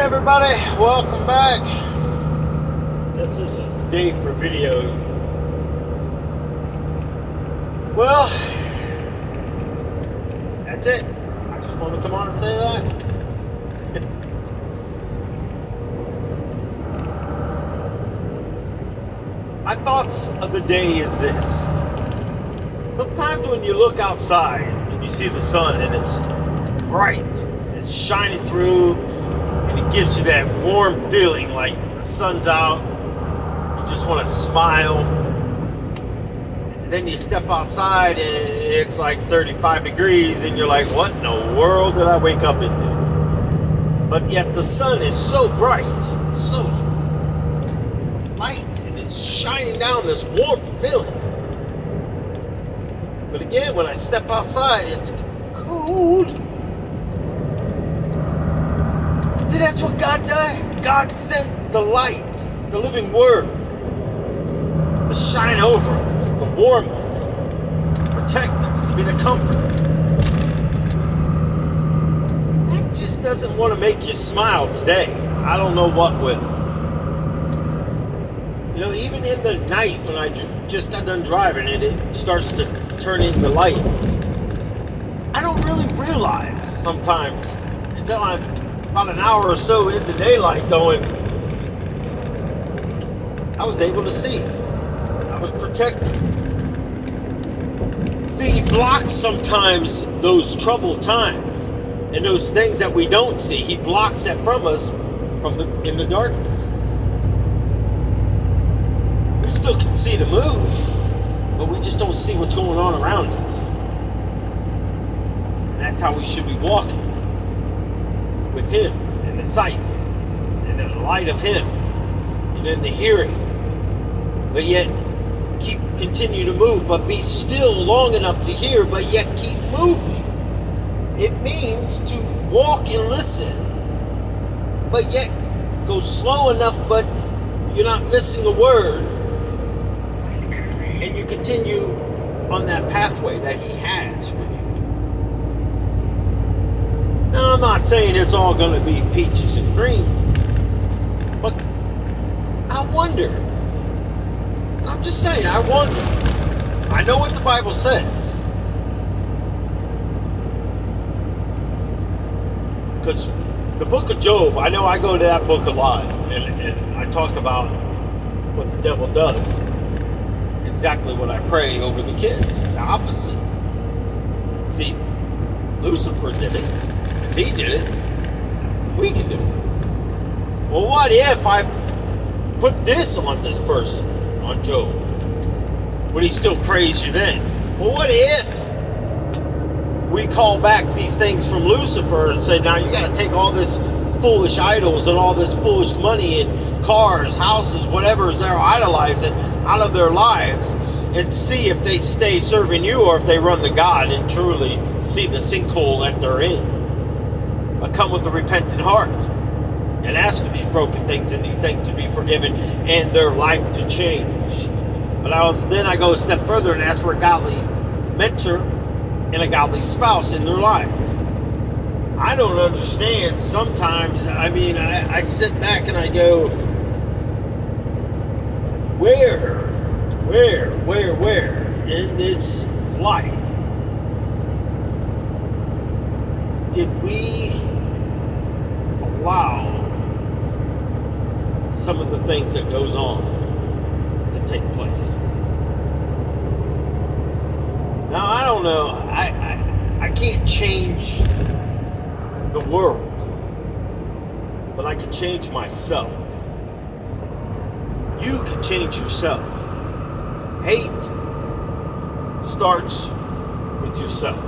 everybody, welcome back. This is the day for videos. Well, that's it. I just want to come on and say that. My thoughts of the day is this. Sometimes when you look outside and you see the sun and it's bright, it's shining through, and it gives you that warm feeling like the sun's out. You just want to smile. And then you step outside and it's like 35 degrees and you're like, what in the world did I wake up into? But yet the sun is so bright, so light, and it's shining down this warm feeling. But again, when I step outside, it's cold. See, that's what God did. God sent the light, the living word, to shine over us, to warm us, protect us, to be the comfort. That just doesn't want to make you smile today. I don't know what would. You know, even in the night when I just got done driving and it starts to turn into light, I don't really realize sometimes until I'm about an hour or so into daylight going, I was able to see. I was protected. See, he blocks sometimes those troubled times and those things that we don't see. He blocks that from us in the darkness. We still can see the move, but we just don't see what's going on around us. And that's how we should be walking. With him, in the sight, and in the light of him, and in the hearing. But yet, continue to move, but be still long enough to hear, but yet keep moving. It means to walk and listen, but yet go slow enough, but you're not missing a word, and you continue on that pathway that he has for you. Now, I'm not saying it's all going to be peaches and cream, but I wonder. I'm just saying, I wonder. I know what the Bible says. Because the book of Job, I know I go to that book a lot, and I talk about what the devil does. Exactly what I pray over the kids. The opposite. See, Lucifer did it. If he did it, we can do it. Well, what if I put this on this person, on Job? Would he still praise you then? Well, what if we call back these things from Lucifer and say, now you got to take all this foolish idols and all this foolish money and cars, houses, whatever they're idolizing out of their lives, and see if they stay serving you or if they run to God and truly see the sinkhole that they're in. But come with a repentant heart and ask for these broken things and these things to be forgiven and their life to change. But then I go a step further and ask for a godly mentor and a godly spouse in their lives. I don't understand sometimes. I mean, I sit back and I go, where in this life did we allow some of the things that goes on to take place? Now, I don't know. I can't change the world, but I can change myself. You can change yourself. Hate starts with yourself.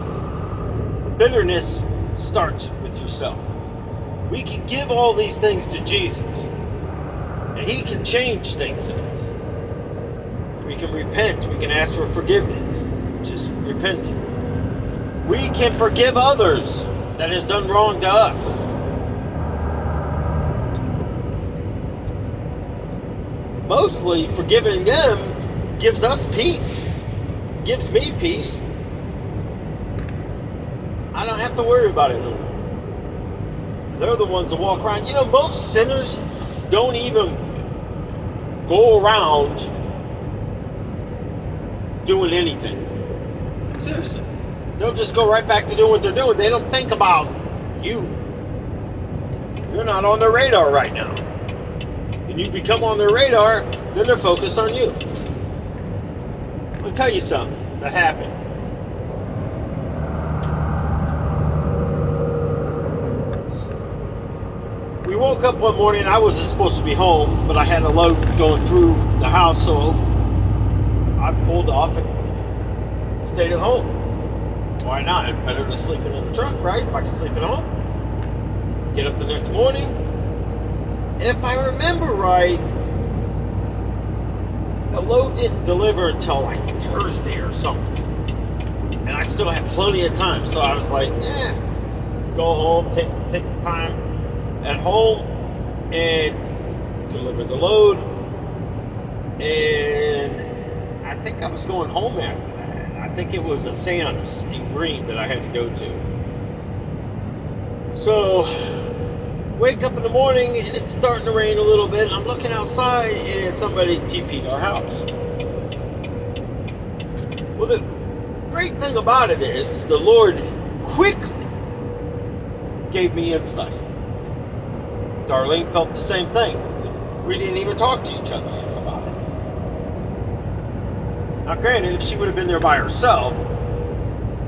Bitterness starts with yourself. We can give all these things to Jesus, and he can change things in us. We can repent. We can ask for forgiveness. Just repenting. We can forgive others that has done wrong to us. Mostly forgiving them gives us peace. Gives me peace. I don't have to worry about it no more. They're the ones that walk around. Most sinners don't even go around doing anything. Seriously. They'll just go right back to doing what they're doing. They don't think about you. You're not on their radar right now. And you become on their radar, then they're focused on you. Let me tell you something that happened. We woke up one morning. I wasn't supposed to be home, but I had a load going through the house, so I pulled off and stayed at home. Why not? It's better than sleeping in the truck, right? If I can sleep at home, get up the next morning. And if I remember right, the load didn't deliver until like Thursday or something. And I still had plenty of time, so I was like, go home, take the time at home and deliver the load. And I think I was going home after that. I think it was a Sam's in Green that I had to go to. So wake up in the morning and it's starting to rain a little bit. I'm looking outside and somebody TP'd our house. Well, the great thing about it is the Lord quickly gave me insight. Darlene felt the same thing. We didn't even talk to each other about it. Now, granted, if she would have been there by herself,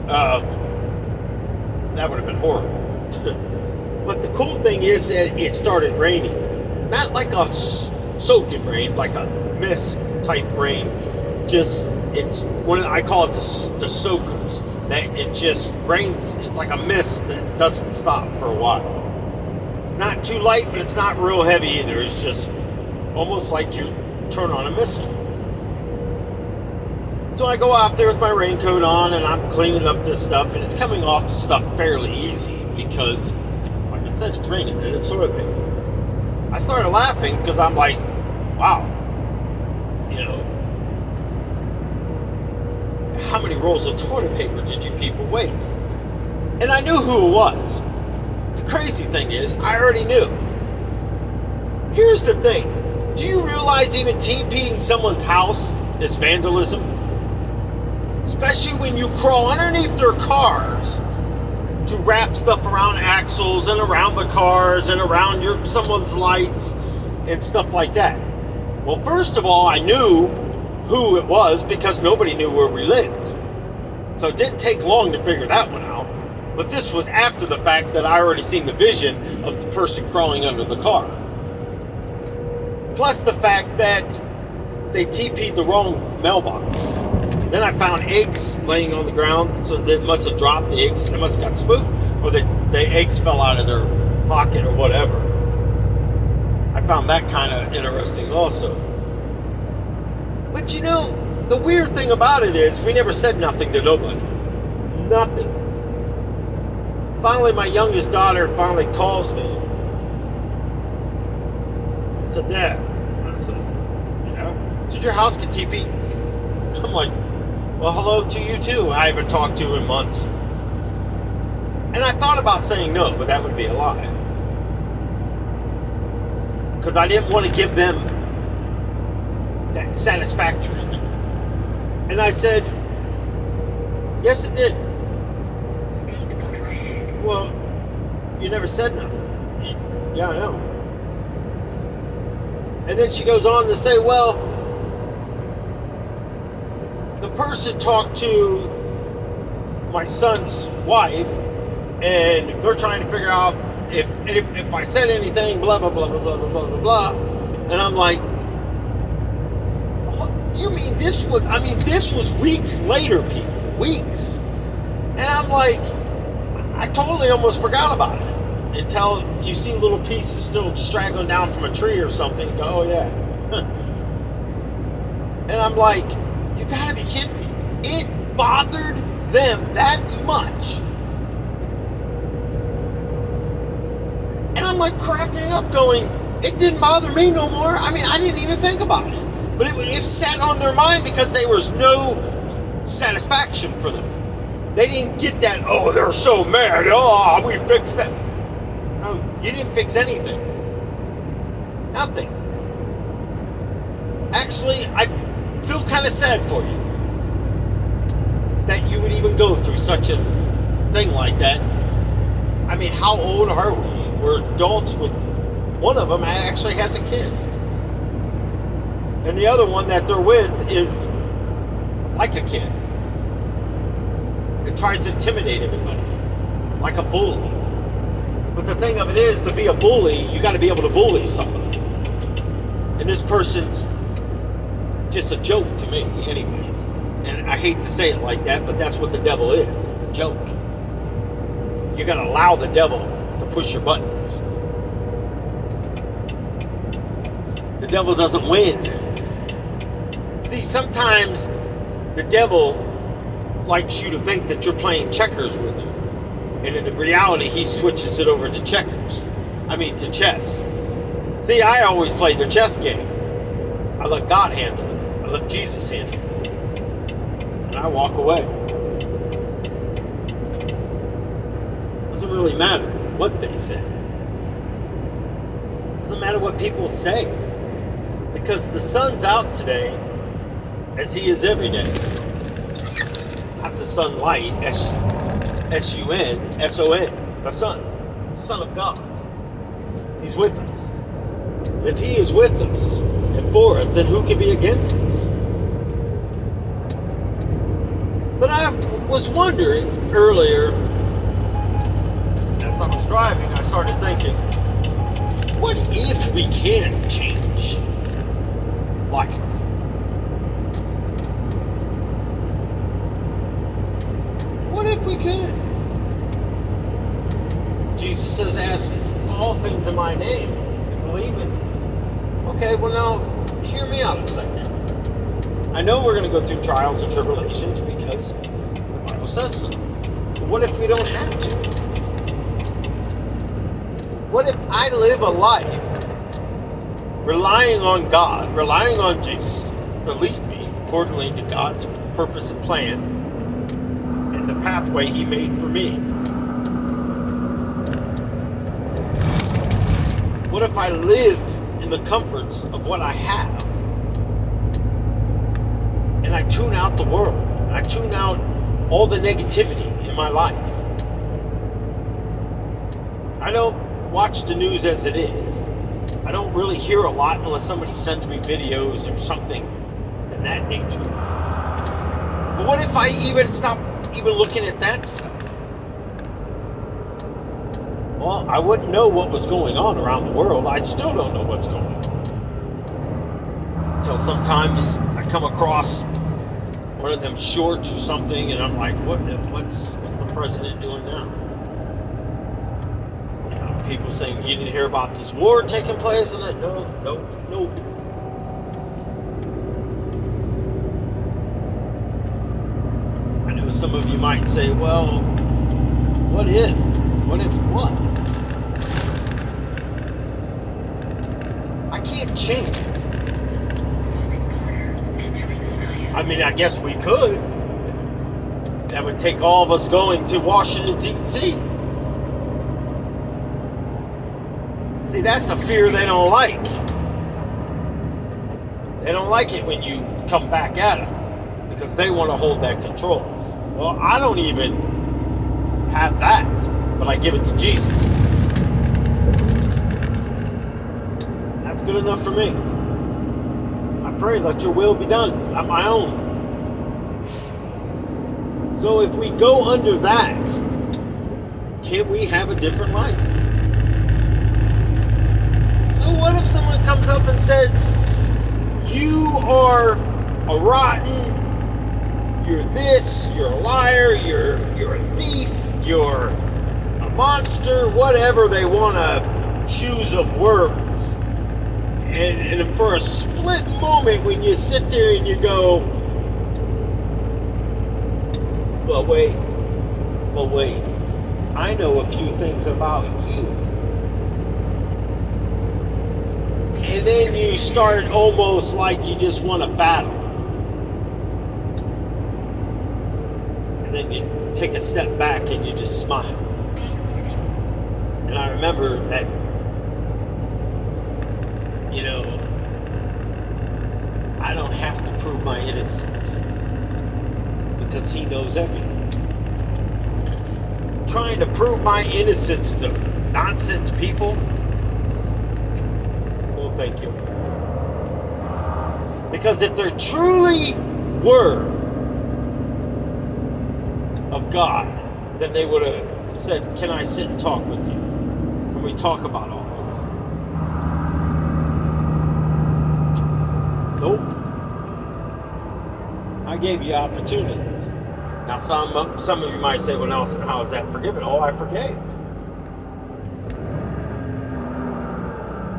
that would have been horrible. But the cool thing is that it started raining. Not like a soaking rain, like a mist type rain. Just, I call it the soakers. That it just rains, it's like a mist that doesn't stop for a while. It's not too light, but it's not real heavy either. It's just almost like you turn on a mister. So I go out there with my raincoat on and I'm cleaning up this stuff, and it's coming off the stuff fairly easy because, like I said, it's raining and it's sorbet. I started laughing because I'm like, wow, how many rolls of toilet paper did you people waste? And I knew who it was. The crazy thing is, I already knew. Here's the thing. Do you realize even TPing someone's house is vandalism? Especially when you crawl underneath their cars to wrap stuff around axles and around the cars and around someone's lights and stuff like that. Well, first of all, I knew who it was because nobody knew where we lived. So it didn't take long to figure that one out. But this was after the fact that I already seen the vision of the person crawling under the car. Plus the fact that they TP'd the wrong mailbox. Then I found eggs laying on the ground, so they must have dropped the eggs. They must have got spooked, or the eggs fell out of their pocket or whatever. I found that kind of interesting also. But the weird thing about it is we never said nothing to nobody. Nothing. Finally, my youngest daughter finally calls me. I said, Dad. I said, did your house get TP'd? I'm like, well, hello to you too. I haven't talked to you in months. And I thought about saying no, but that would be a lie. Because I didn't want to give them that satisfactory thing. And I said, yes, it did. Well, you never said nothing. Yeah, I know. And then she goes on to say, well, the person talked to my son's wife, and they're trying to figure out if I said anything, blah, blah, blah, blah, blah, blah, blah, blah. And I'm like, you mean this was weeks later, people. Weeks. And I'm like, I totally almost forgot about it. Until you see little pieces still straggling down from a tree or something. You go, oh yeah. And I'm like, you gotta be kidding me. It bothered them that much. And I'm like cracking up going, it didn't bother me no more. I mean, I didn't even think about it. But it sat on their mind because there was no satisfaction for them. They didn't get that, oh, they're so mad. Oh, we fixed that. No, you didn't fix anything. Nothing. Actually, I feel kind of sad for you that you would even go through such a thing like that. I mean, how old are we? We're adults with one of them actually has a kid. And the other one that they're with is like a kid. It tries to intimidate everybody, like a bully. But the thing of it is, to be a bully, you got to be able to bully somebody. And this person's just a joke to me, anyways. And I hate to say it like that, but that's what the devil is, a joke. You're going to allow the devil to push your buttons. The devil doesn't win. See, sometimes the devil likes you to think that you're playing checkers with him. And in reality, he switches it over to checkers. To chess. See, I always play the chess game. I let God handle it. I let Jesus handle it. And I walk away. Doesn't really matter what they say. Doesn't matter what people say. Because the sun's out today, as he is every day. Not the sunlight, S-U-N-S-O-N, the Son of God. He's with us. If he is with us and for us, then who can be against us? But I was wondering earlier, as I was driving, I started thinking, what if we can change life? What if we could? Jesus says, ask all things in my name. Believe it. Okay, well now, hear me out a second. I know we're going to go through trials and tribulations because the Bible says so. But what if we don't have to? What if I live a life relying on God, relying on Jesus to lead me accordingly to God's purpose and plan and the pathway he made for me? What if I live in the comforts of what I have and I tune out the world? I tune out all the negativity in my life. I don't watch the news as it is. I don't really hear a lot unless somebody sends me videos or something in that nature. But what if I even stop looking at that stuff? Well, I wouldn't know what was going on around the world. I still don't know what's going on. Until sometimes I come across one of them shorts or something, and I'm like, what's the president doing now? People saying, you didn't hear about this war taking place? And no. I know some of you might say, well, what if? What if what? I can't change it. I guess we could. That would take all of us going to Washington, D.C. See, that's a fear they don't like. They don't like it when you come back at them because they want to hold that control. Well, I don't even have that, but I give it to Jesus. That's good enough for me. I pray, let your will be done, not my own. So if we go under that, can we have a different life? So what if someone comes up and says, you are a rotten, you're this, you're a liar, you're a thief, you're a monster, whatever they want to choose of words. And for a split moment when you sit there and you go, but wait, I know a few things about you. And then you start almost like you just want to battle. And then you take a step back and you just smile. And I remember that, I don't have to prove my innocence because he knows everything. Trying to prove my innocence to nonsense people? Well, thank you. Because if there truly were of God, then they would have said, can I sit and talk with you? Can we talk about all this? Nope. I gave you opportunities. Now, some of you might say, well, Nelson, how is that forgiven? Oh, I forgave.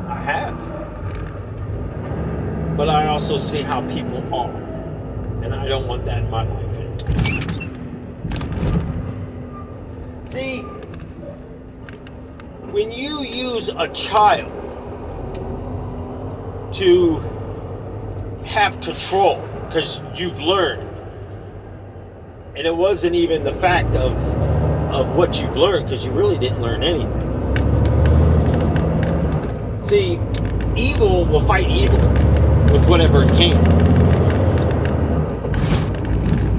I have. But I also see how people are. And I don't want that in my life anymore. See, when you use a child to have control, because you've learned, and it wasn't even the fact of what you've learned, because you really didn't learn anything. See, evil will fight evil with whatever it can.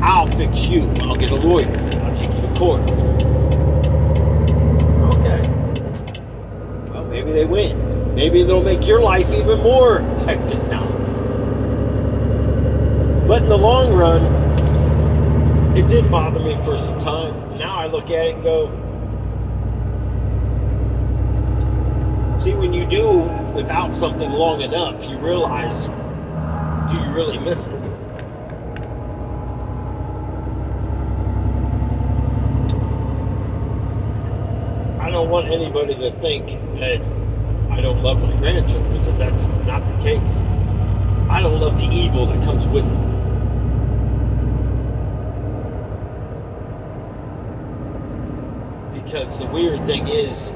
I'll fix you. I'll get a lawyer. I'll take you to court. Okay. Well, maybe they win. Maybe they'll make your life even more hectic now. But in the long run, it did bother me for some time. Now I look at it and go, see, when you do without something long enough, you realize, do you really miss it? I don't want anybody to think that I don't love my grandchildren, because that's not the case. I don't love the evil that comes with it. Because the weird thing is,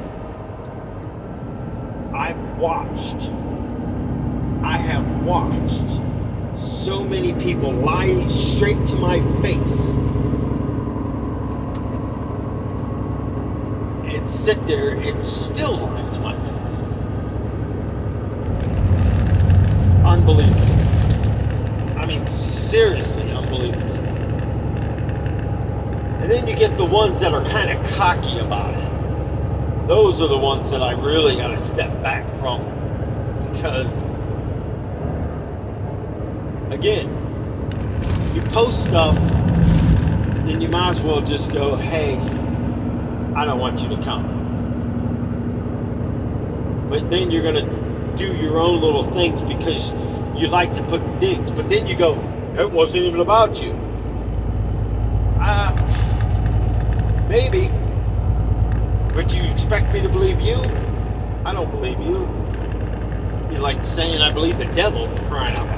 I have watched so many people lie straight to my face and sit there and still lie to my face. Unbelievable. I mean, seriously unbelievable. And then you get the ones that are kind of cocky about it. Those are the ones that I really got to step back from. Because, again, you post stuff, then you might as well just go, hey, I don't want you to come. But then you're going to do your own little things because you like to put the digs. But then you go, it wasn't even about you. Maybe. But you expect me to believe you? I don't believe you. You're like saying I believe the devil, for crying out loud.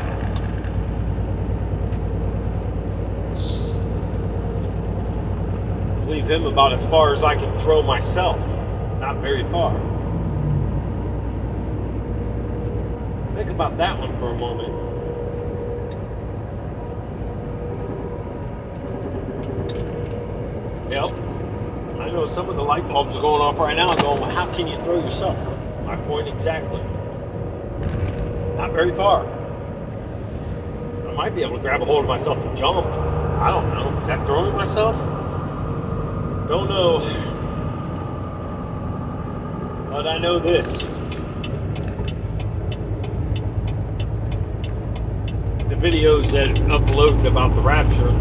Believe him about as far as I can throw myself. Not very far. Think about that one for a moment. Yep. I know some of the light bulbs are going off right now and going, well, how can you throw yourself? My point exactly. Not very far. I might be able to grab a hold of myself and jump. I don't know. Is that throwing myself? Don't know. But I know this. The videos that uploaded about the rapture,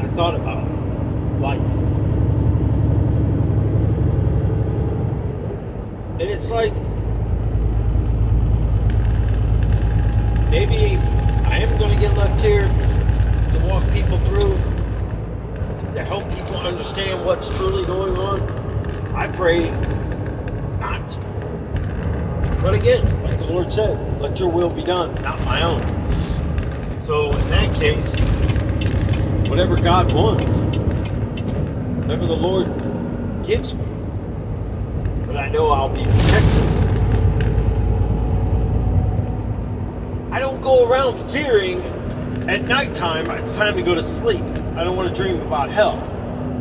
I thought about life. And it's like, maybe I am going to get left here to walk people through, to help people understand what's truly going on. I pray not. But again, like the Lord said, let your will be done, not my own. So in that case, whatever God wants, whatever the Lord gives me, but I know I'll be protected. I don't go around fearing At nighttime, it's time to go to sleep. I don't want to dream about hell.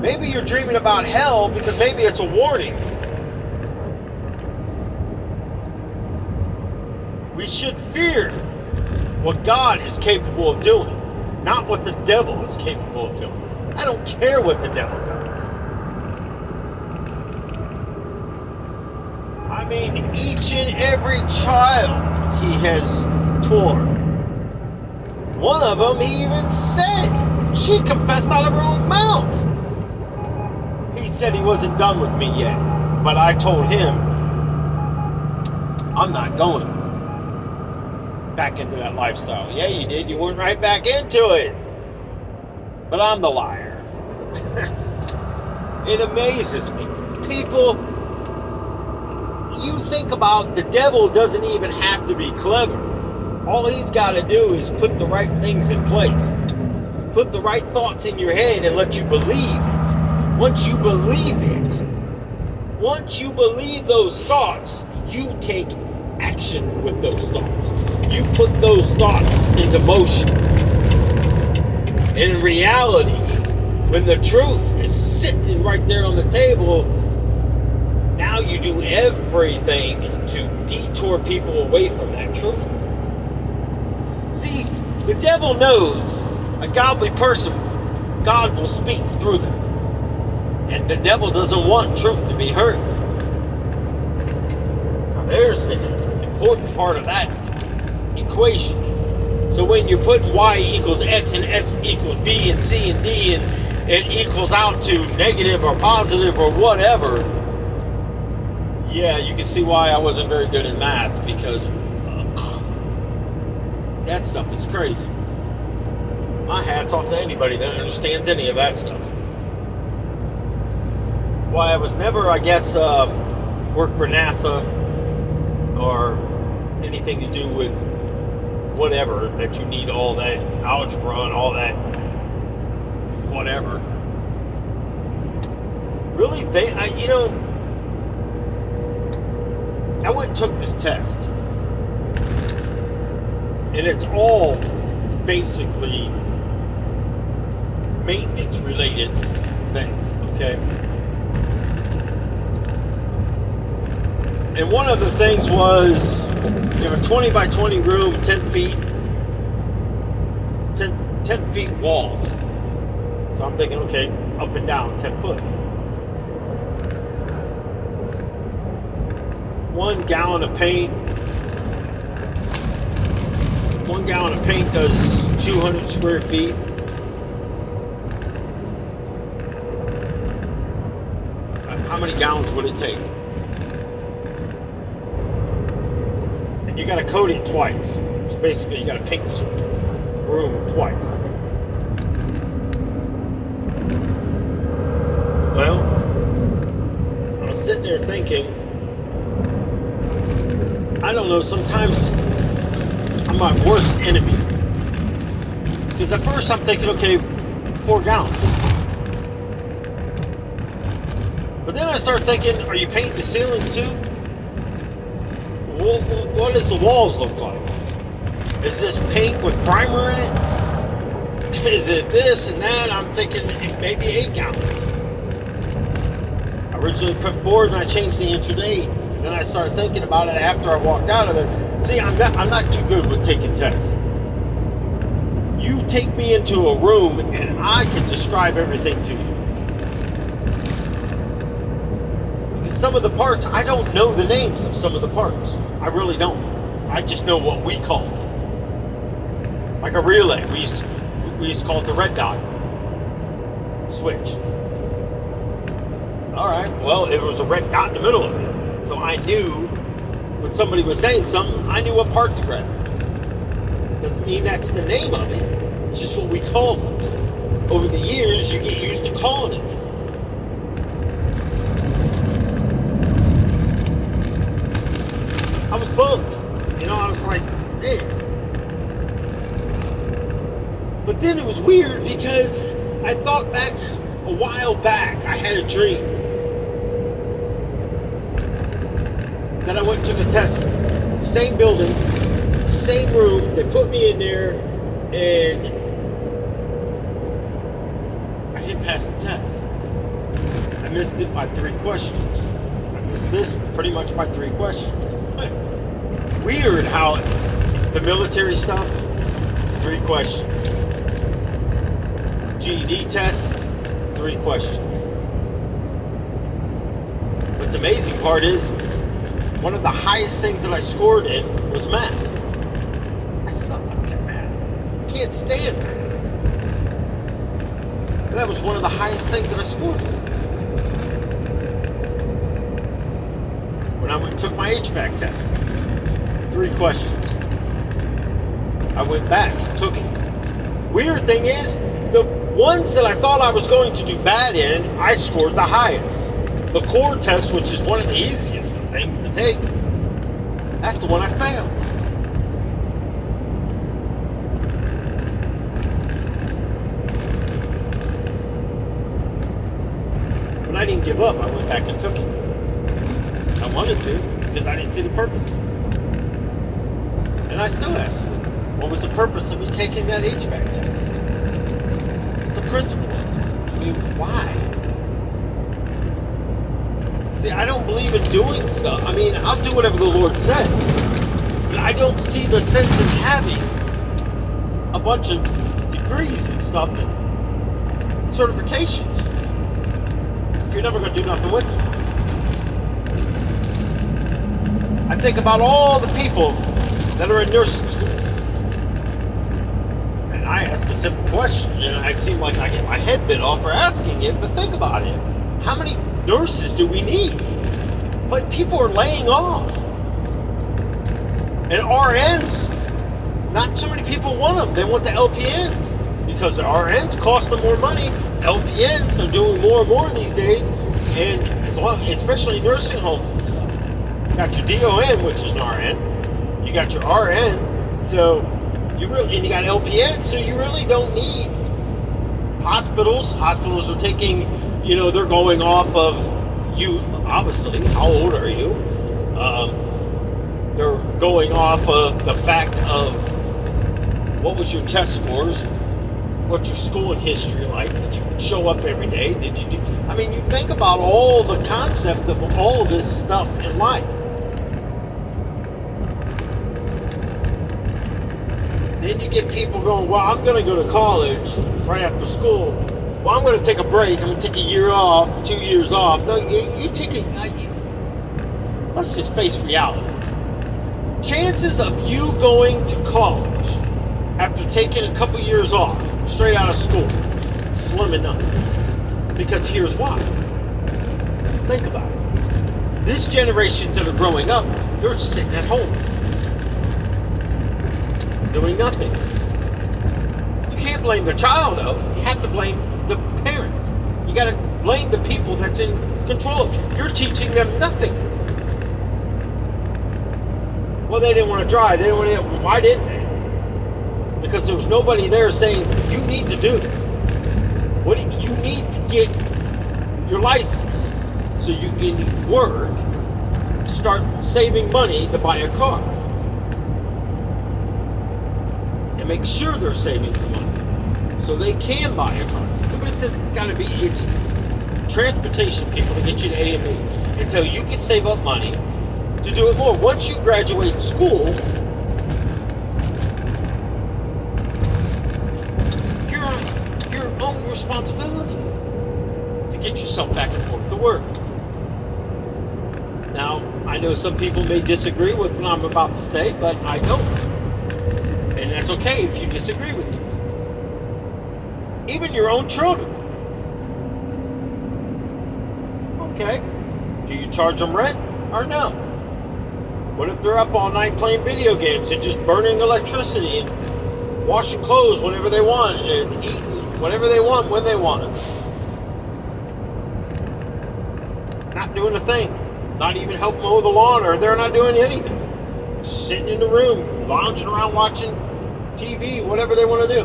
Maybe you're dreaming about hell because maybe it's a warning. We should fear what God is capable of doing, not what the devil is capable of doing. I don't care what the devil does. I mean, each and every child he has torn. One of them, he even said, she confessed out of her own mouth. He said he wasn't done with me yet, but I told him, I'm not going back into that lifestyle. Yeah, you did. You went right back into it. But I'm the liar. It amazes me. People, you think about the devil doesn't even have to be clever. All he's got to do is put the right things in place. Put the right thoughts in your head and let you believe it. Once you believe it, once you believe those thoughts, you take action with those thoughts. You put those thoughts into motion. And in reality, when the truth is sitting right there on the table, now you do everything to detour people away from that truth. See, the devil knows a godly person, God will speak through them. And the devil doesn't want truth to be heard. Now there's the important part of that equation. So when you're putting y equals x and x equals b and c and d and it equals out to negative or positive or whatever, yeah, you can see why I wasn't very good in math, because that stuff is crazy. My hat's off to anybody that understands any of that stuff. Why I was never, I guess, work for NASA or anything to do with whatever that you need all that algebra and all that whatever. Really, I went and took this test. And it's all basically maintenance related things, okay? And one of the things was, you have a 20 by 20 room, 10 feet walls. So I'm thinking, okay, up and down, 10 foot. 1 gallon of paint. 1 gallon of paint does 200 square feet. How many gallons would it take? And you got to coat it twice. So basically, you got to paint this room twice. Well, I was sitting there thinking, I don't know, sometimes I'm my worst enemy. Because at first I'm thinking, okay, 4 gallons. But then I start thinking, are you painting the ceilings too? What does the walls look like? Is this paint with primer in it? Is it this and that? I'm thinking maybe 8 gallons. I originally put 4 and I changed the answer to 8. And then I started thinking about it after I walked out of there. See, I'm not too good with taking tests. You take me into a room and I can describe everything to you. Because some of the parts, I don't know the names of some of the parts. I really don't. I just know what we call them. Like a relay, we used to call it the red dot switch. All right, well, it was a red dot in the middle of it. So I knew when somebody was saying something, I knew what part to grab. Doesn't mean that's the name of it. It's just what we called it. Over the years, you get used to calling it. I was bummed. I was like, man. But then it was weird because I thought back a while back, I had a dream that I went and took a test. Same building, same room. They put me in there, and didn't pass the test. I missed it by 3 questions. I missed this pretty much by 3 questions. Weird how the military stuff, 3 questions. GED test, 3 questions. But the amazing part is, one of the highest things that I scored in was math. I suck at math. I can't stand math. But that was one of the highest things that I scored in. When I went and took my HVAC test, 3 questions. I went back, took it. Weird thing is, the ones that I thought I was going to do bad in, I scored the highest. The core test, which is one of the easiest things to take, that's the one I failed. But I didn't give up. I went back and took it. I wanted to, because I didn't see the purpose of it. And I still ask you, what was the purpose of me taking that HVAC test? It's the principle of it. I mean, why? See, I don't believe in doing stuff. I mean, I'll do whatever the Lord says. But I don't see the sense in having a bunch of degrees and stuff and certifications if you're never going to do nothing with it. I think about all the people that are in nursing school. And I ask a simple question, and it seems like I get my head bit off for asking it, but think about it. How many nurses do we need? But people are laying off. And RNs, not too many people want them. They want the LPNs because the RNs cost them more money. LPNs are doing more and more these days, and especially nursing homes and stuff. You got your DON, which is an RN. You got your RN, so you got LPN, so you really don't need hospitals. Hospitals are taking, they're going off of youth, obviously. How old are you? They're going off of the fact of what was your test scores, what's your schooling history like, did you show up every day, you think about all the concept of all this stuff in life. Then you get people going, well, I'm going to go to college right after school. Well, I'm going to take a break. I'm going to take a year off, 2 years off. No, you take it. Let's just face reality. Chances of you going to college after taking a couple years off, straight out of school, slim enough. Because here's why. Think about it. This generations that are growing up, they're sitting at home, doing nothing. You can't blame the child, though. You have to blame the parents. You got to blame the people that's in control. You're teaching them nothing. Well, they didn't want to drive. Why didn't they? Because there was nobody there saying, you need to do this. You need to get your license so you can work, start saving money to buy a car. And make sure they're saving the money so they can buy a car. Nobody says it's transportation people to get you to A and B until you can save up money to do it more. Once you graduate school, you're on your own responsibility to get yourself back and forth to work. Now, I know some people may disagree with what I'm about to say, but I don't. And that's okay if you disagree with these. Even your own children. Okay. Do you charge them rent or no? What if they're up all night playing video games and just burning electricity and washing clothes whenever they want and eating whatever they want when they want? Not doing a thing. Not even helping mow the lawn, or they're not doing anything. Just sitting in the room, lounging around watching TV, whatever they want to do.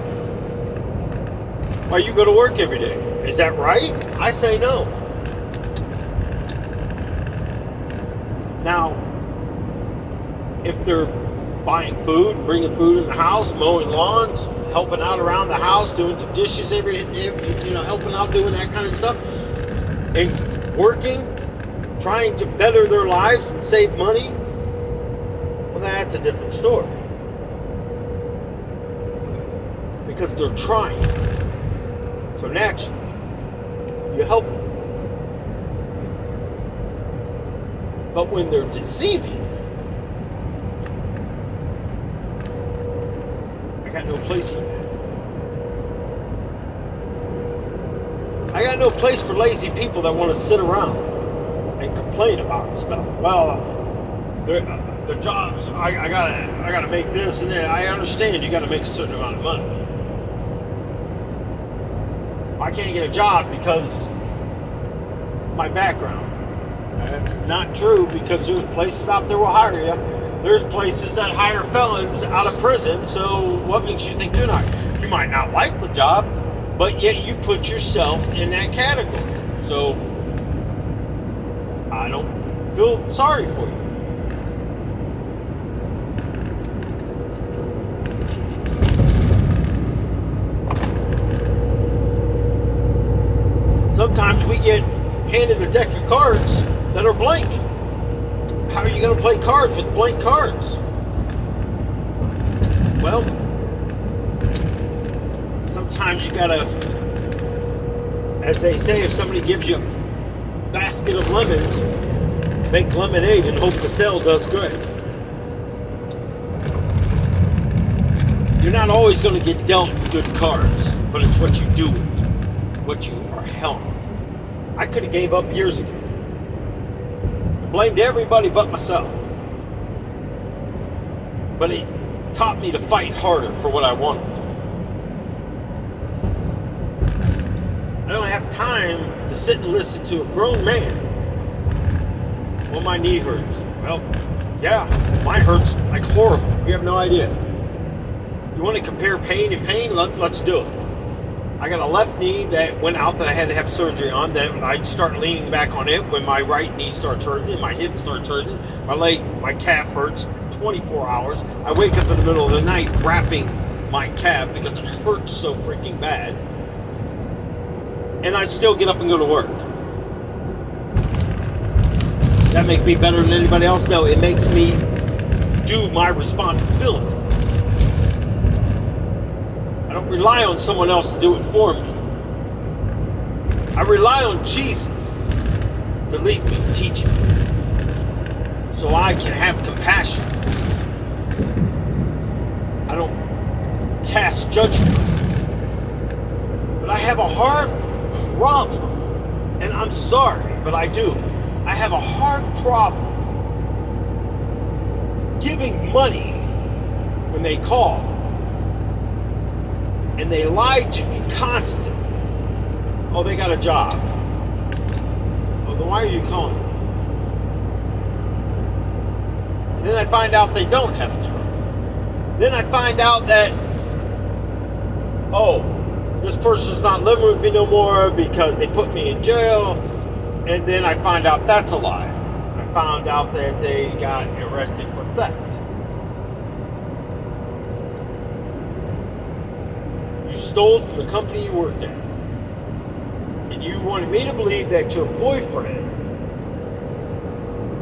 Why you go to work every day? Is that right? I say no. Now, if they're buying food, bringing food in the house, mowing lawns, helping out around the house, doing some dishes, helping out, doing that kind of stuff, and working, trying to better their lives and save money, well, that's a different story. Because they're trying. So naturally, you help them. But when they're deceiving, I got no place for that. I got no place for lazy people that want to sit around and complain about stuff. Well, their jobs, I gotta make this and that. I understand you gotta make a certain amount of money. I can't get a job because my background. That's not true, because there's places out there will hire you. There's places that hire felons out of prison. So what makes you think you might not like the job, but yet you put yourself in that category. So I don't feel sorry for you. Sometimes we get handed a deck of cards that are blank. How are you going to play cards with blank cards? Well, sometimes you got to, as they say, if somebody gives you a basket of lemons, make lemonade and hope the sale does good. You're not always going to get dealt good cards, but it's what you do with them, what you are held. I could have gave up years ago. I blamed everybody but myself. But it taught me to fight harder for what I wanted. I don't have time to sit and listen to a grown man. Well, my knee hurts. Well, yeah, mine hurts like horrible. You have no idea. You want to compare pain and pain? Let's do it. I got a left knee that went out that I had to have surgery on, that I start leaning back on it when my right knee starts hurting, my hip starts hurting, my calf hurts 24 hours. I wake up in the middle of the night wrapping my calf because it hurts so freaking bad. And I still get up and go to work. That makes me better than anybody else? No, it makes me do my responsibilities. I don't rely on someone else to do it for me. I rely on Jesus to lead me, teach me, so I can have compassion. I don't cast judgment. But I have a hard problem, and I'm sorry, but I do. I have a hard problem giving money when they call. And they lied to me constantly. Oh, they got a job. Oh, then why are you calling? And then I find out they don't have a job. Then I find out that, oh, this person's not living with me no more because they put me in jail. And then I find out that's a lie. I found out that they got arrested for theft. You stole from the company you worked at. And you wanted me to believe that your boyfriend,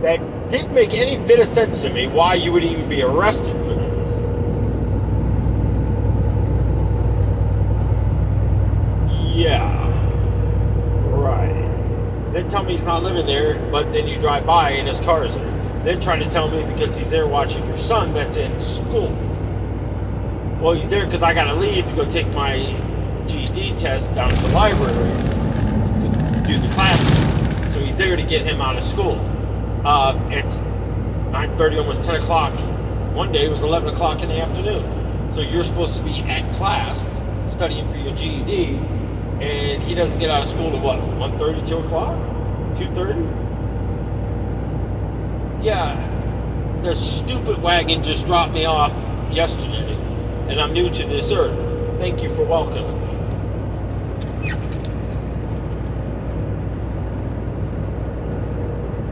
that didn't make any bit of sense to me why you would even be arrested for this. Yeah. Right. Then tell me he's not living there, but then you drive by and his car is there. Then try to tell me because he's there watching your son that's in school. Well, he's there because I got to leave to go take my GED test down at the library to do the classes. So he's there to get him out of school. It's 9:30, almost 10 o'clock. One day it was 11 o'clock in the afternoon. So you're supposed to be at class studying for your GED, and he doesn't get out of school to what, 1:30, 2 o'clock? 2:30? Yeah, the stupid wagon just dropped me off yesterday. And I'm new to this earth. Thank you for welcoming me.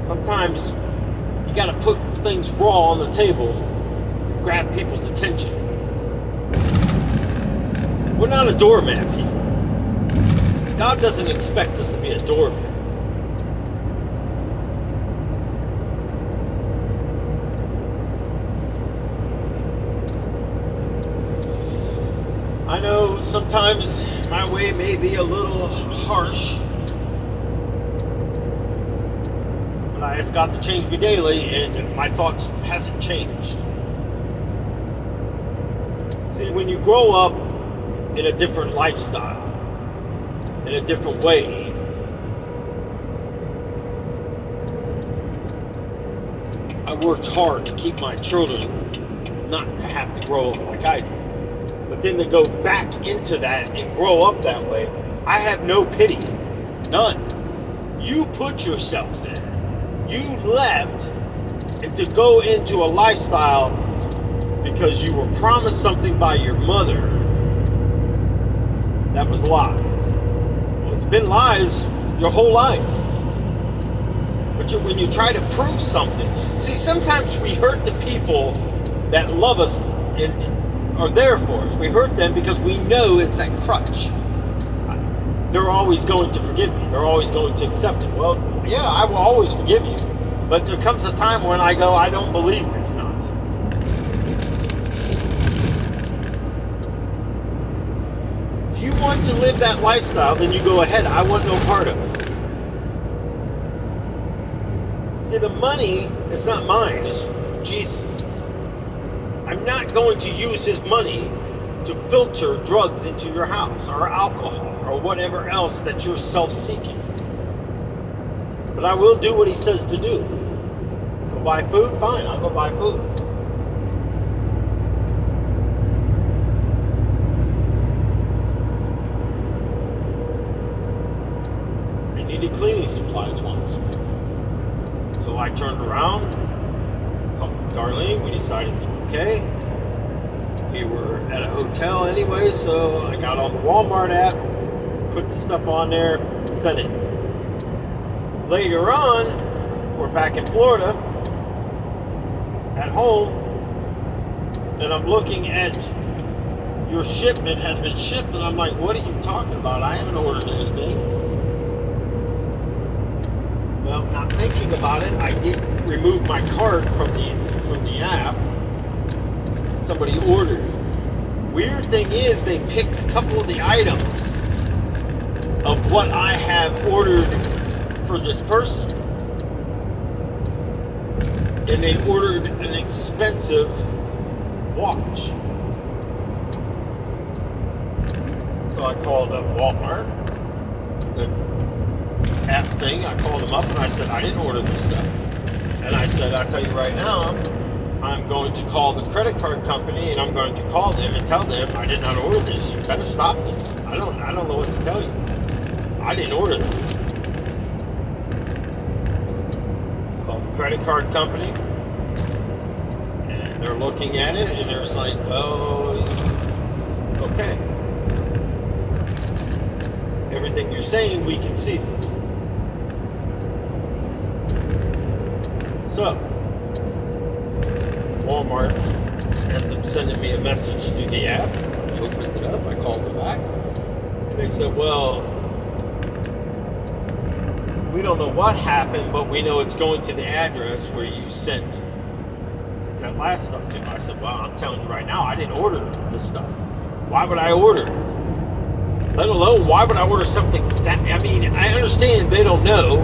Sometimes you gotta put things raw on the table to grab people's attention. We're not a doormat, people. God doesn't expect us to be a doormat. I know sometimes my way may be a little harsh, but I ask God to change me daily, and my thoughts hasn't changed. See, when you grow up in a different lifestyle, in a different way, I worked hard to keep my children not to have to grow up like I did. But then to go back into that and grow up that way, I have no pity. None. You put yourselves in. You left and to go into a lifestyle because you were promised something by your mother that was lies. Well, it's been lies your whole life. But when you try to prove something, see, sometimes we hurt the people that love us and are there for us. We hurt them because we know it's that crutch. They're always going to forgive me. They're always going to accept it. Well, yeah, I will always forgive you. But there comes a time when I go, I don't believe this nonsense. If you want to live that lifestyle, then you go ahead. I want no part of it. See, the money is not mine. It's Jesus'. I'm not going to use his money to filter drugs into your house or alcohol or whatever else that you're self-seeking. But I will do what he says to do. Go buy food? Fine, I'll go buy food. They needed cleaning supplies once. So I turned around, talked to Darlene, we decided that okay. We were at a hotel anyway, so I got on the Walmart app, put the stuff on there, sent it. Later on, we're back in Florida, at home, and I'm looking at your shipment has been shipped, and I'm like, what are you talking about? I haven't ordered anything. Well, not thinking about it, I did remove my card from the app. Somebody ordered. Weird thing is, they picked a couple of the items of what I have ordered for this person, and they ordered an expensive watch. So I called up Walmart, the app thing. I called them up and I said, I didn't order this stuff. And I said, I'll tell you right now, I'm going to call the credit card company, and I'm going to call them and tell them I did not order this. You better stop this. I don't know what to tell you. I didn't order this. Called the credit card company, and they're looking at it, and they're just like, well, okay. Everything you're saying, we can see this. So Walmart ends up sending me a message through the app. I opened it up, I called them back, and they said, well, we don't know what happened, but we know it's going to the address where you sent that last stuff to. I said, well, I'm telling you right now, I didn't order this stuff. Why would I order it? Let alone, why would I order something that, I mean, I understand they don't know,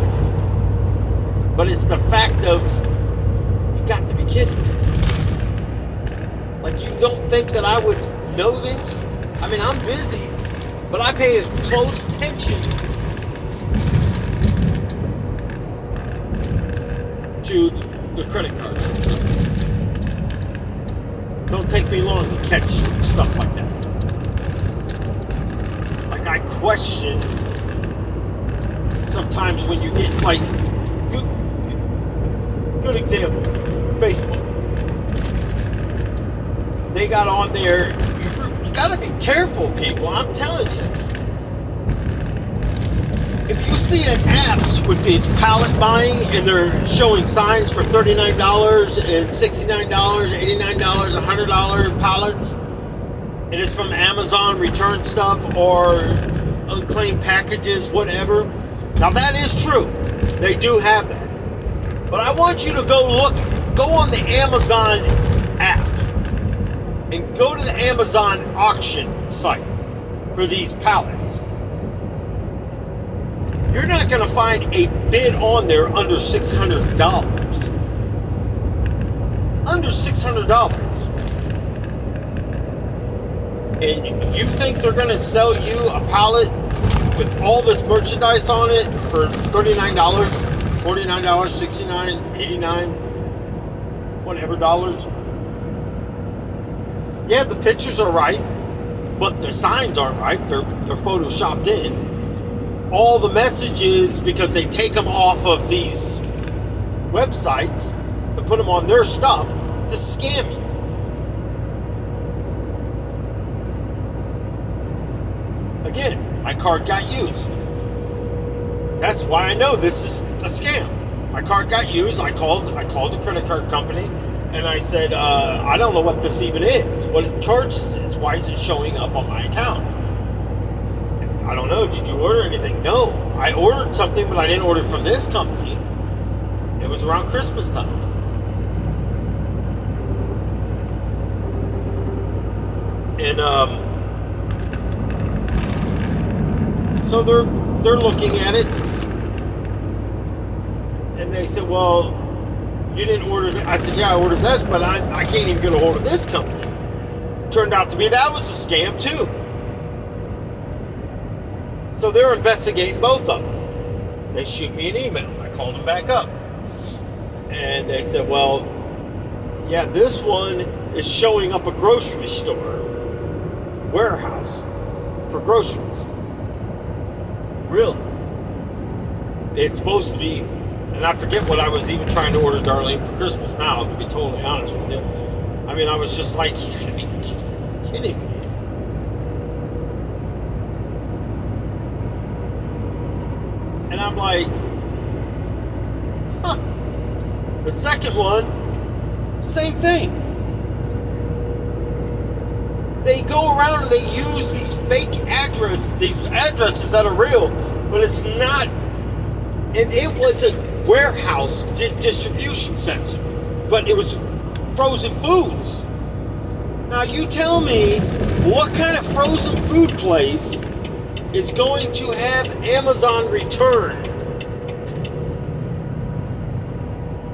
but it's the fact of, you got to be kidding me. Like, you don't think that I would know this? I mean, I'm busy, but I pay close attention to the credit cards and stuff. Don't take me long to catch stuff like that. Like, I question sometimes when you get, like, good example, Facebook. They got on there, you gotta be careful, people, I'm telling you. If you see an apps with these pallet buying and they're showing signs for $39 and $69, $89, $100 pallets, and it's from Amazon return stuff or unclaimed packages, whatever. Now that is true. They do have that. But I want you to go on the Amazon app and go to the Amazon auction site for these pallets. You're not going to find a bid on there under $600. Under $600. And you think they're going to sell you a pallet with all this merchandise on it for $39, $49, $69, $89, whatever dollars? Yeah, the pictures are right, but the signs aren't right. They're photoshopped in. All the messages, because they take them off of these websites to put them on their stuff to scam you. Again, my card got used. That's why I know this is a scam. My card got used. I called the credit card company and I said, I don't know what this even is, what it charges is. Why is it showing up on my account? I don't know. Did you order anything? No. I ordered something, but I didn't order from this company. It was around Christmas time. And so they're looking at it, and they said, "Well, you didn't order that." I said, "Yeah, I ordered this, but I can't even get a hold of this company." Turned out to be that was a scam too. So they're investigating both of them. They shoot me an email. I called them back up, and they said, "Well, yeah, this one is showing up a grocery store warehouse for groceries." Really? It's supposed to be, and I forget what I was even trying to order Darlene for Christmas now, to be totally honest with you. I mean, I was just like, you gotta be kidding me. And I'm like, huh. The second one, same thing. They go around and they use these fake these addresses that are real, but it's not. And it was a warehouse distribution center, but it was frozen foods. Now you tell me, what kind of frozen food place is going to have Amazon return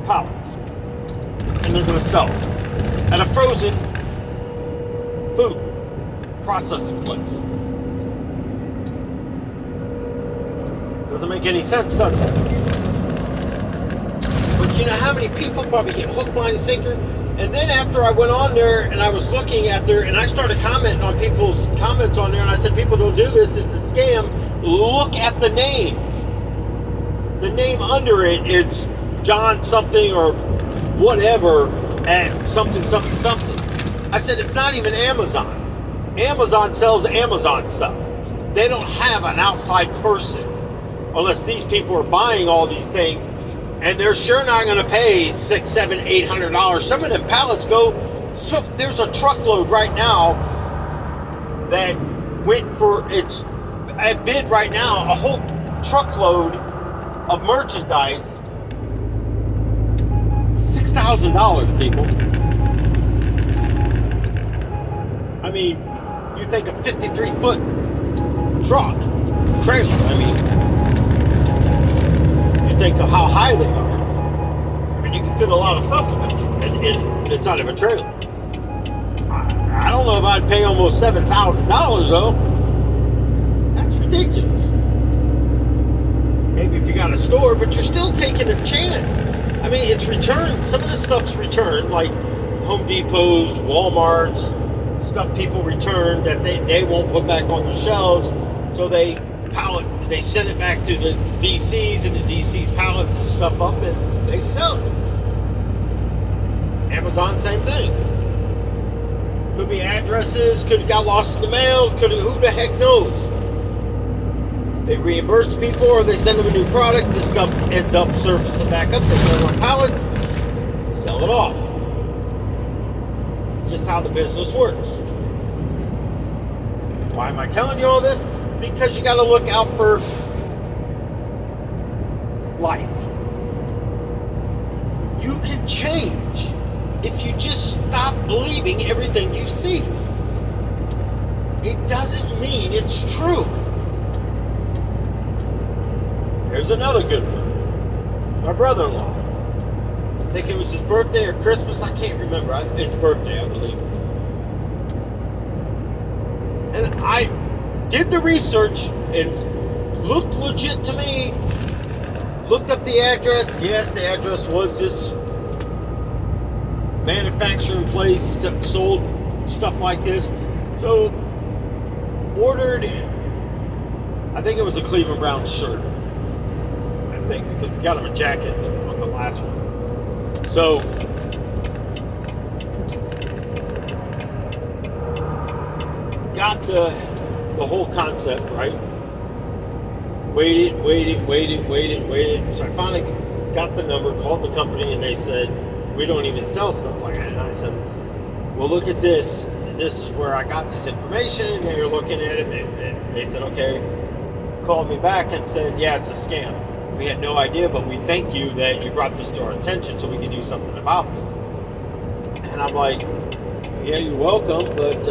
pallets, and they're going to sell them at a frozen food processing place? Doesn't make any sense, does it? But you know how many people probably get hook, line, and sinker? And then after I went on there and I was looking at there and I started commenting on people's comments on there, and I said, people don't do this, it's a scam. Look at the names. The name under it, it's John something or whatever at something, something, something. I said, it's not even Amazon. Amazon sells Amazon stuff. They don't have an outside person unless these people are buying all these things, and they're sure not going to pay $600, $700, $800. Some of them pallets go. So there's a truckload right now that went for its a bid right now. A whole truckload of merchandise, $6,000, people. I mean, you think a 53-foot truck, trailer, I mean, you think of how high they are. I mean, you can fit a lot of stuff in it, inside of a trailer. I don't know if I'd pay almost $7,000, though. That's ridiculous. Maybe if you got a store, but you're still taking a chance. I mean, it's returned. Some of this stuff's returned, like Home Depots, Walmarts, stuff people return that they won't put back on their shelves, so they send it back to the DCs, and the DCs pallet the stuff up and they sell it. Amazon, same thing. Could be addresses, could have got lost in the mail, who the heck knows? They reimburse people or they send them a new product, this stuff ends up surfacing back up, they put it on pallets, sell it off. Just how the business works. Why am I telling you all this? Because you got to look out for life. You can change if you just stop believing everything you see. It doesn't mean it's true. Here's another good one. My brother-in-law. I think it was his birthday or Christmas. I can't remember. His birthday, I believe. And I did the research. It looked legit to me. Looked up the address. Yes, the address was this manufacturing place, sold stuff like this. So, ordered, I think it was a Cleveland Brown shirt. I think, because we got him a jacket on the last one. So, got the whole concept, right? Waited. So I finally got the number, called the company, and they said, we don't even sell stuff like that. And I said, well, look at this. And this is where I got this information. And they were looking at it. And they said, okay. Called me back and said, yeah, it's a scam. We had no idea, but we thank you that you brought this to our attention so we could do something about this. And I'm like, yeah, you're welcome, but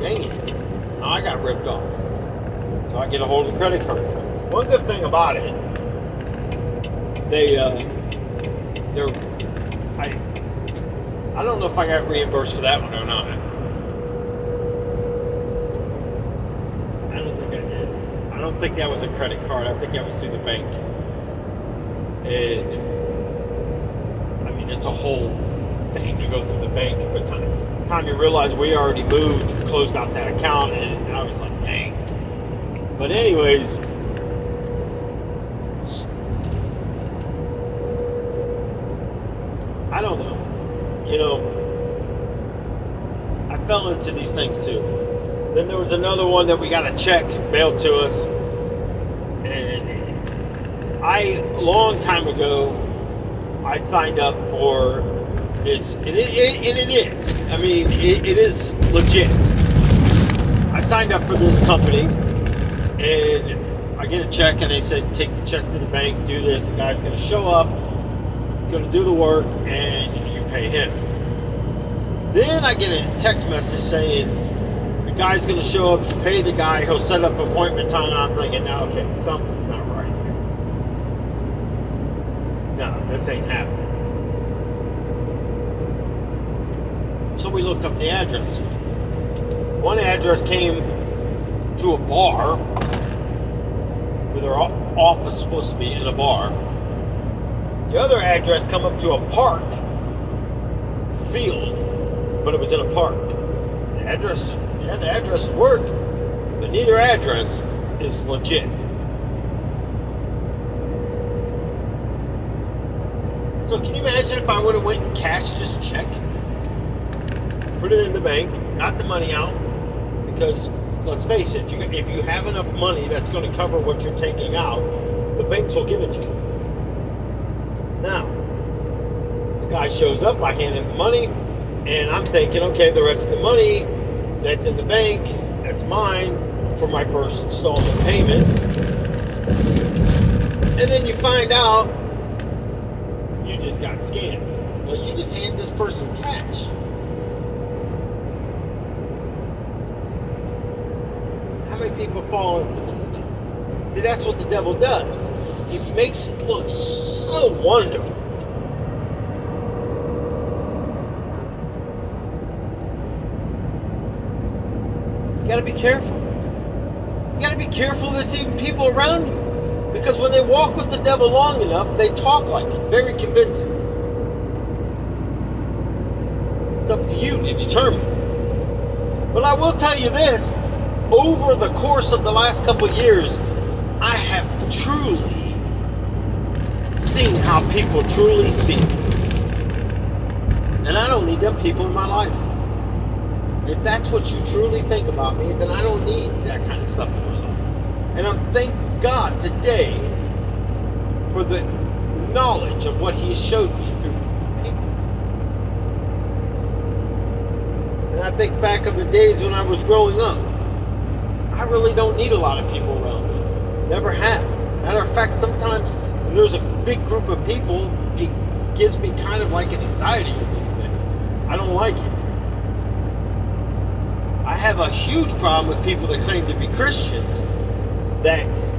dang it. Now I got ripped off. So I get a hold of the credit card company. One good thing about it, I don't know if I got reimbursed for that one or not. I don't think I did. I don't think that was a credit card. I think that was through the bank. And I mean, it's a whole thing to go through the bank. By the time you realize we already moved, closed out that account, and I was like, dang. But anyways, I don't know. You know, I fell into these things too. Then there was another one that we got a check mailed to us. And a long time ago, I signed up for this. And it is. I mean, it is legit. I signed up for this company. And I get a check and they said, take the check to the bank, do this. The guy's going to show up, going to do the work, and you pay him. Then I get a text message saying the guy's going to show up, you pay the guy, he'll set up an appointment time. I'm thinking, now, okay, something's not right here. No, this ain't happening. So we looked up the address. One address came to a bar where their office was supposed to be in a bar. The other address come up to a park field, but it was in a park. The address worked, but neither address is legit. So can you imagine if I would have went and cashed this check, put it in the bank, got the money out, because let's face it, if you have enough money that's going to cover what you're taking out, the banks will give it to you. Now, the guy shows up, I hand him the money, and I'm thinking, okay, the rest of the money that's in the bank, that's mine for my first installment payment. And then you find out you just got scammed. Well, you just hand this person cash. How many people fall into this stuff? See, that's what the devil does. He makes it look so wonderful. You gotta be careful. You gotta be careful there's even people around you. Because when they walk with the devil long enough, they talk like it. Very convincing. It's up to you to determine. But I will tell you this. Over the course of the last couple of years, I have truly seen how people truly see. And I don't need them people in my life. If that's what you truly think about me, then I don't need that kind of stuff in my life. And I'm thank God today for the knowledge of what He showed me through people. And I think back of the days when I was growing up. I really don't need a lot of people around me. Never have. Matter of fact, sometimes when there's a big group of people, it gives me kind of like an anxiety a little bit. I don't like it. I have a huge problem with people that claim to be Christians that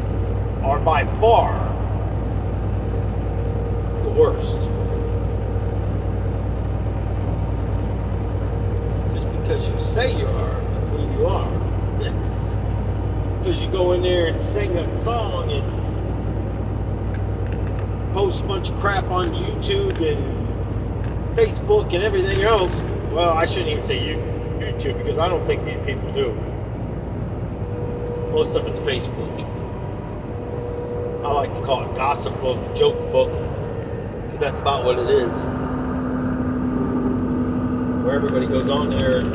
are by far the worst. Just because you say you are, doesn't mean you are. Because you go in there and sing a song and post a bunch of crap on YouTube and Facebook and everything else. Well, I shouldn't even say YouTube because I don't think these people do. Most of it's Facebook. I like to call it gossip book, joke book, because that's about what it is. Where everybody goes on there and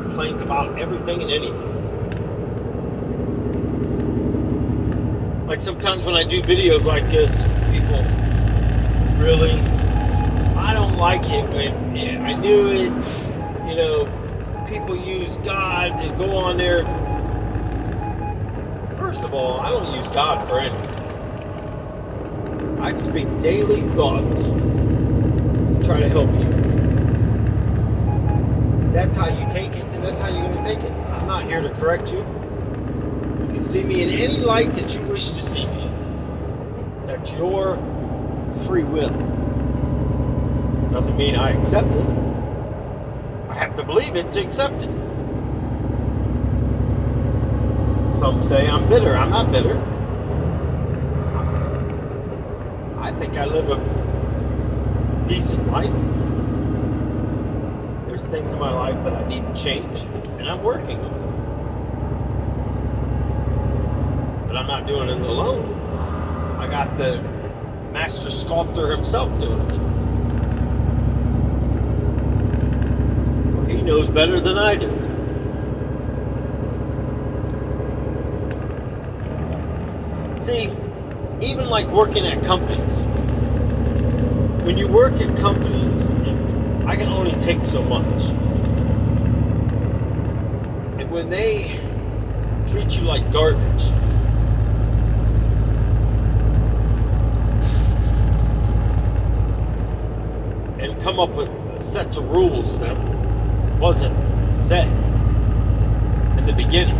complains about everything and anything. Like sometimes when I do videos like this, people really, I don't like it when I knew it, people use God to go on there. First of all, I don't use God for anything. I speak daily thoughts to try to help you. That's how you take it, and that's how you're going to take it. I'm not here to correct you. You can see me in any light that you wish to see me. That's your free will. Doesn't mean I accept it. I have to believe it to accept it. Some say I'm bitter. I'm not bitter. I think I live a decent life. There's things in my life that I need to change, and I'm working on them. But I'm not doing it alone. I got the master sculptor himself doing it. Well, he knows better than I do. See, even like working at companies, when you work at companies, I can only take so much. And when they treat you like garbage, and come up with sets of rules that wasn't set in the beginning,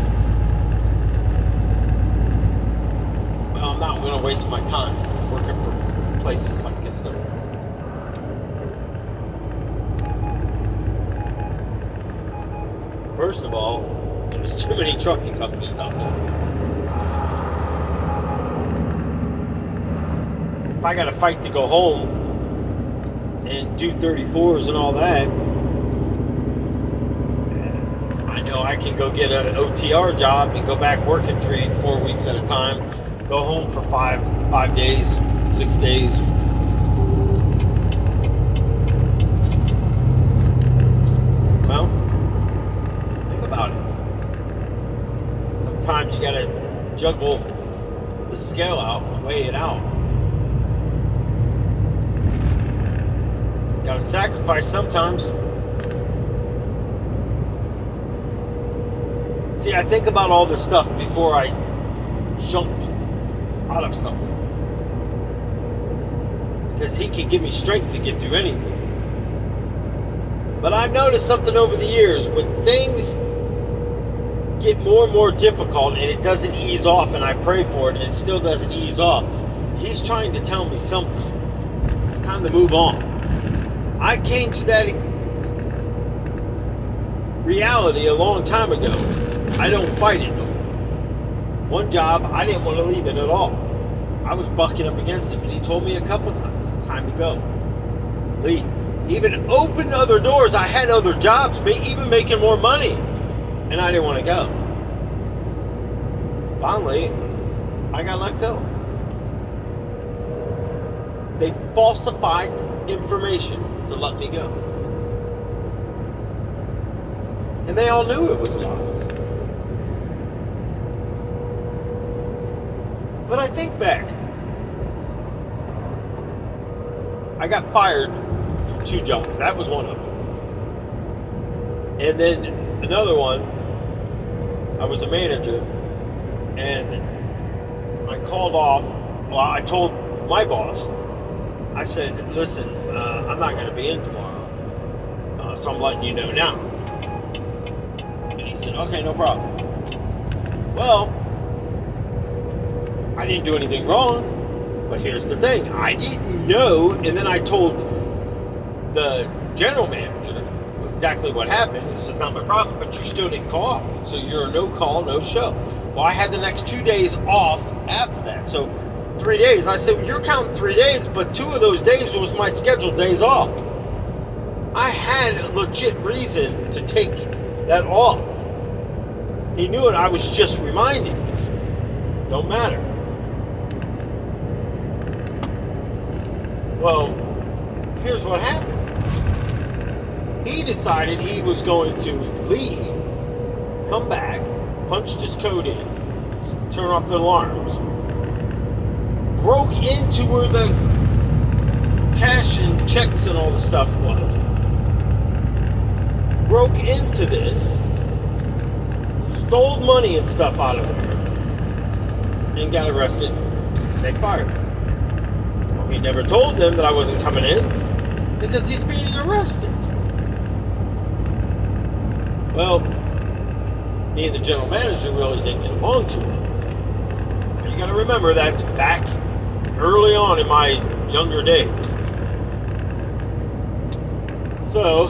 well, I'm not going to waste my time working for places like this. First of all, there's too many trucking companies out there. If I got to fight to go home and do 34s and all that, I know I can go get an OTR job and go back working 3-4 weeks at a time, go home for 5 days, 6 days. Well, think about it. Sometimes you gotta juggle the scale out and weigh it out. Gotta sacrifice sometimes. See, I think about all this stuff before I jump out of something. Because he can give me strength to get through anything. But I've noticed something over the years. When things get more and more difficult and it doesn't ease off, and I pray for it and it still doesn't ease off, he's trying to tell me something. It's time to move on. I came to that reality a long time ago. I don't fight it no more. One job, I didn't want to leave it at all. I was bucking up against him, and he told me a couple times, it's time to go. Leave. Even opened other doors. I had other jobs, even making more money, and I didn't want to go. Finally, I got let go. They falsified information to let me go. And they all knew it was lies. But I think back. I got fired from 2 jobs. That was one of them. And then another one, I was a manager. And I called off. Well, I told my boss, I said, listen, I'm not going to be in tomorrow. So I'm letting you know now. And he said, okay, no problem. Well, I didn't do anything wrong. But here's the thing. I didn't know. And then I told the general manager exactly what happened. He says, not my problem, but you still didn't call off. So you're a no call, no show. Well, I had the next 2 days off after that. So 3 days. I said, well, you're counting 3 days, but 2 of those days was my scheduled days off. I had a legit reason to take that off. He knew it. I was just reminding him. Don't matter. Well, here's what happened. He decided he was going to leave, come back, punched his code in, turn off the alarms, broke into where the cash and checks and all the stuff was. Broke into this, stole money and stuff out of there, and got arrested. They fired him. Well, he never told them that I wasn't coming in because he's being arrested. Well, me and the general manager really didn't get along too well. And you got to remember that's back early on in my younger days. So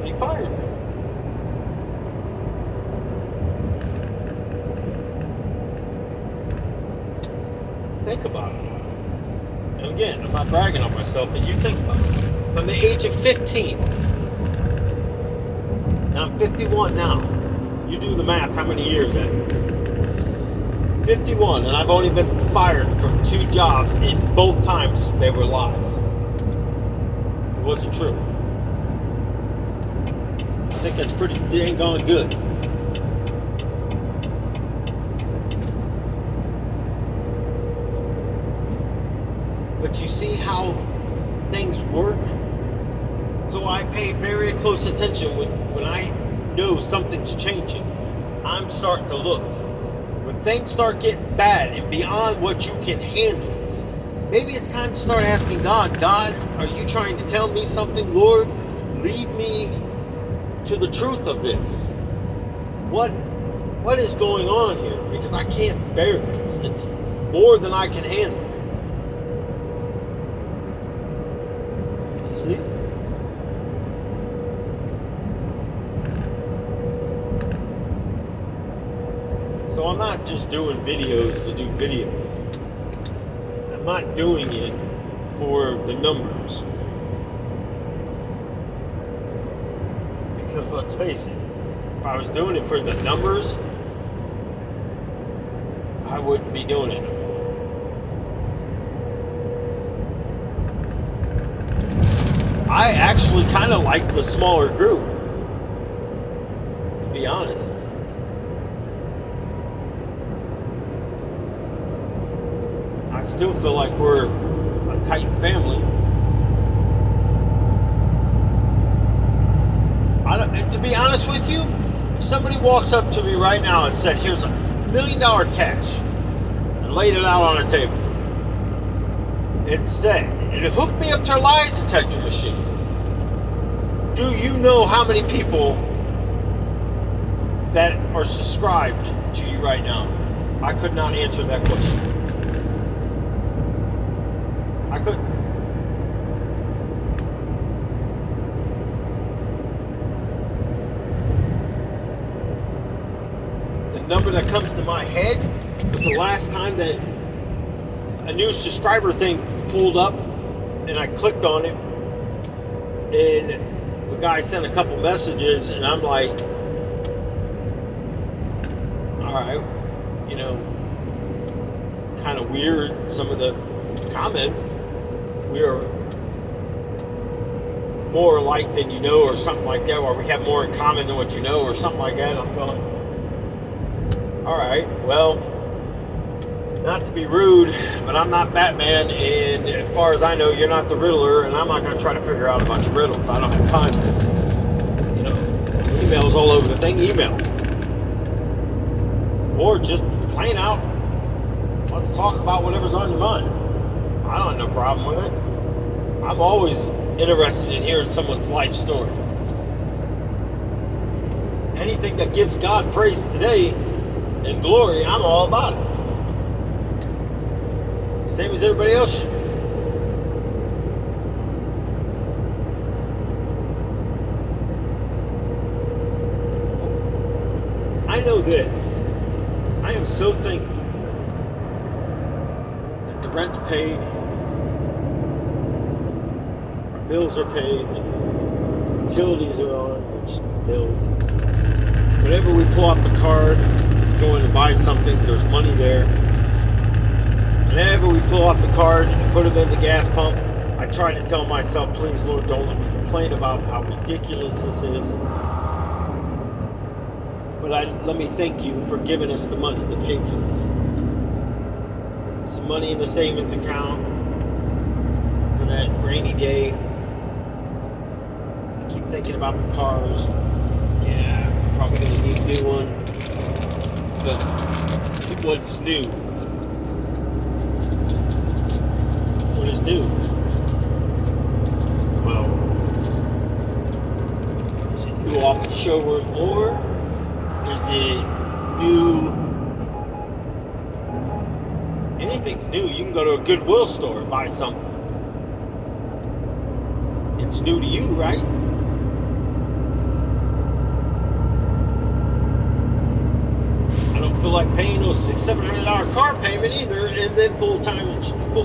he fired me. Think about it. And again, I'm not bragging on myself, but you think about it. From the age of 15. Now I'm 51 now. You do the math, how many years that is? 51, and I've only been fired from 2 jobs, and both times they were lies. It wasn't true. I think that's pretty dang gone good. But you see how things work? So I pay very close attention when I know something's changing. I'm starting to look. When things start getting bad and beyond what you can handle, maybe it's time to start asking God, God, are you trying to tell me something? Lord, lead me to the truth of this. What is going on here? Because I can't bear this. It's more than I can handle. You see? So I'm not just doing videos to do videos. I'm not doing it for the numbers. Because let's face it, if I was doing it for the numbers, I wouldn't be doing it no more. I actually kind of like the smaller group, to be honest. I still feel like we're a tight family. To be honest with you, if somebody walks up to me right now and said, here's $1 million cash, and laid it out on a table, and it hooked me up to a lie detector machine, do you know how many people that are subscribed to you right now? I could not answer that question. I couldn't. The number that comes to my head was the last time that a new subscriber thing pulled up, and I clicked on it, and the guy sent a couple messages, and I'm like, all right, kind of weird, some of the comments. We are more alike than you know, or something like that, or we have more in common than what you know, or something like that. And I'm going, all right, well, not to be rude, but I'm not Batman, and as far as I know, you're not the Riddler, and I'm not going to try to figure out a bunch of riddles. I don't have time for it. Emails all over the thing. Email. Or just plain out, let's talk about whatever's on your mind. I don't have no problem with it. I'm always interested in hearing someone's life story. Anything that gives God praise today and glory, I'm all about it. Same as everybody else should. I know this. I am so thankful that the rent's paid, our bills are paid, utilities are on, which bills. Whenever we pull out the card, go in to buy something, there's money there. Whenever we pull out the card and put it in the gas pump, I try to tell myself, please, Lord, don't let me complain about how ridiculous this is. But let me thank you for giving us the money to pay for this. Some money in the savings account for that rainy day. I keep thinking about the cars. Yeah, I'm probably going to need a new one. But what's new? What is new? Well, is it new off the showroom floor? Is it new? Anything's new. You can go to a Goodwill store and buy something. It's new to you, right? I don't feel like paying those $600-700 car payment either, and then full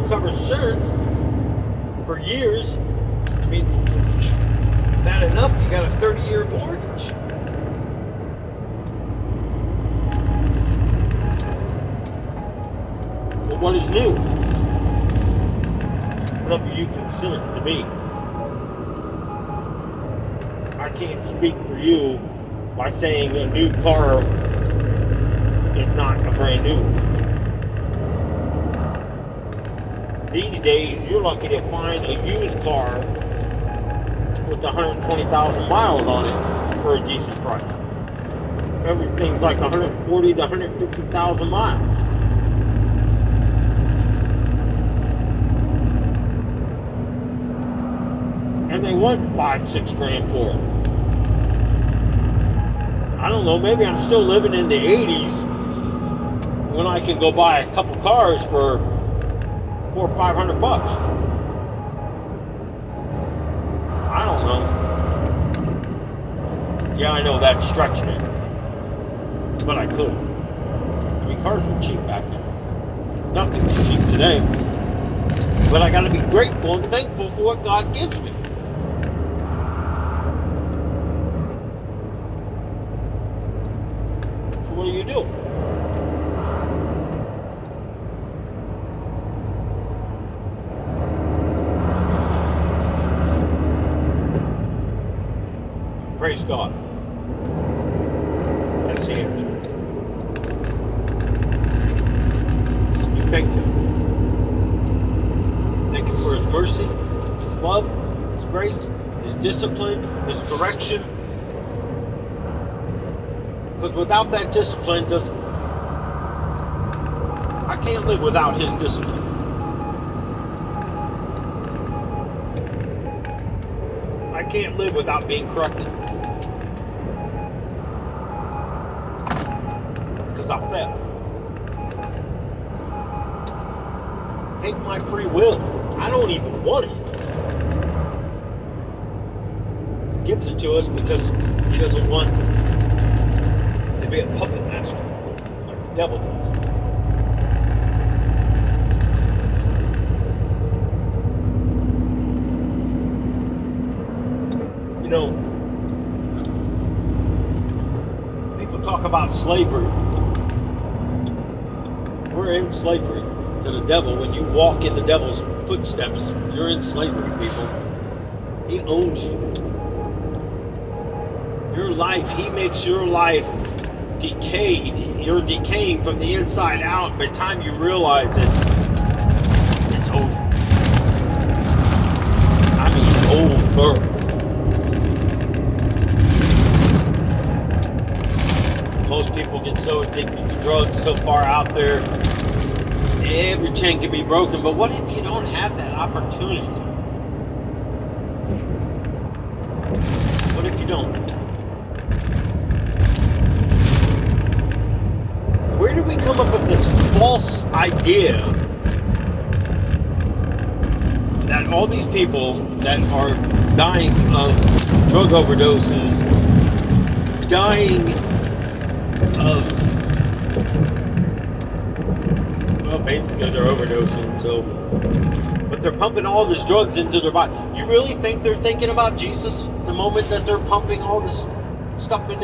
coverage insurance for years. I mean, bad enough you got a 30-year mortgage. But what is new? Whatever you consider it to be. I can't speak for you by saying a new car is not a brand new. These days, you're lucky to find a used car with 120,000 miles on it for a decent price. Everything's like 140 to 150,000 miles. And they want $5-6 grand for it. I don't know, maybe I'm still living in the 80s when I can go buy a couple cars for $400 or $500. I don't know. Yeah, I know that's stretching it, but I could. I mean, cars were cheap back then. Nothing's cheap today. But I gotta be grateful and thankful for what God gives me. So what do you do? Praise God. That's the answer. You thank Him. Thank Him for His mercy, His love, His grace, His discipline, His correction. Because without that discipline, I can't live without His discipline. I can't live without being corrected. Because I fail. Take my free will. I don't even want it. He gives it to us because He doesn't want to be a puppet master like the devil does. You know, people talk about slavery. We're in slavery to the devil. When you walk in the devil's footsteps, you're in slavery, people. He owns you. Your life, he makes your life decayed. You're decaying from the inside out. By the time you realize it, it's over. I mean, over. most people get so addicted to drugs, so far out there, every chain can be broken. But what if you don't have that opportunity? What if you don't? Where did we come up with this false idea that all these people that are dying of drug overdoses, dying of, well, basically they're overdosing, but they're pumping all this drugs into their body. You really think they're thinking about Jesus the moment that they're pumping all this stuff in there?